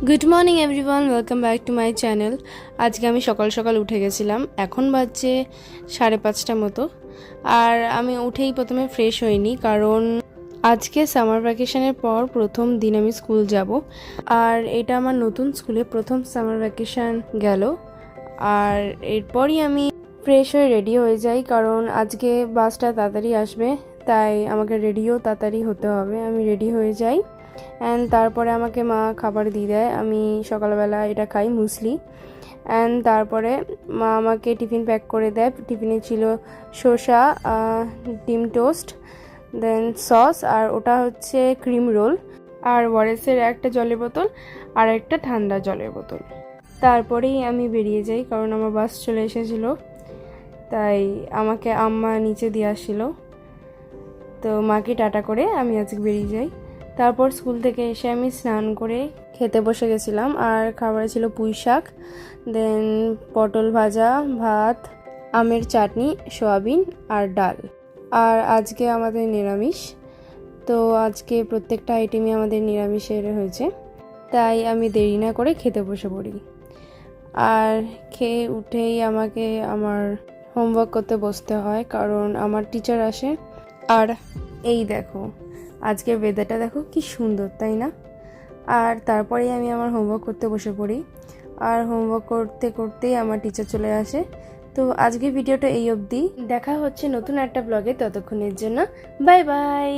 Good morning everyone, welcome back to my channel. আজকে আমি সকাল সকাল উঠে গেছিলাম, এখন বাজছে 5:30 মতো। আর আমি উঠেই প্রথমে ফ্রেশ হইনি, কারণ আজকে সামার ভ্যাকেশনের পর প্রথম দিন আমি স্কুল যাব। আর এটা আমার নতুন স্কুলে প্রথম সামার ভ্যাকেশন গেল। আর এরপরই আমি ফ্রেশ হয়ে রেডি হয়ে যাই, কারণ আজকে বাসটা তাড়াতাড়ি আসবে, তাই আমাকে রেডিও তাড়াতাড়ি হতে হবে। আমি রেডি হয়ে যাই অ্যান্ড তারপরে আমাকে মা খাবার দিয়ে দেয়। আমি সকালবেলা এটা খাই, মুসলি। অ্যান্ড তারপরে মা আমাকে টিফিন প্যাক করে দেয়। টিফিনে ছিল শসা, ডিম টোস্ট, দেন সস, আর ওটা হচ্ছে ক্রিম রোল, আর ওয়ারেসের একটা জলের বোতল আর একটা ঠান্ডা জলের বোতল। তারপরেই আমি বেরিয়ে যাই, কারণ আমার বাস চলে এসেছিলো, তাই আমাকে আম্মা নিচে দিয়ে আসছিল। তো মাকে টাটা করে আমি আজকে বেরিয়ে যাই। তারপর স্কুল থেকে এসে আমি স্নান করে খেতে বসে গেছিলাম। আর খাবারে ছিল পুঁই শাক, দেন পটল ভাজা, ভাত, আমের চাটনি, সয়াবিন আর ডাল। আর আজকে আমাদের নিরামিষ, তো আজকে প্রত্যেকটা আইটেমই আমাদের নিরামিষের হয়েছে, তাই আমি দেরি না করে খেতে বসে পড়ি। আর খেয়ে উঠেই আমাকে আমার হোমওয়ার্ক করতে বসতে হয়, কারণ আমার টিচার আসে। আর এই দেখো, আজকের ওয়েদারটা দেখো কি সুন্দর, তাই না? আর তারপরেই আমি আমার হোমওয়ার্ক করতে বসে পড়ি। আর হোমওয়ার্ক করতে করতেই আমার টিচার চলে আসে। তো আজকের ভিডিওটা এই অবধি, দেখা হচ্ছে নতুন একটা ব্লগে। ততক্ষণের জন্য বাই বাই।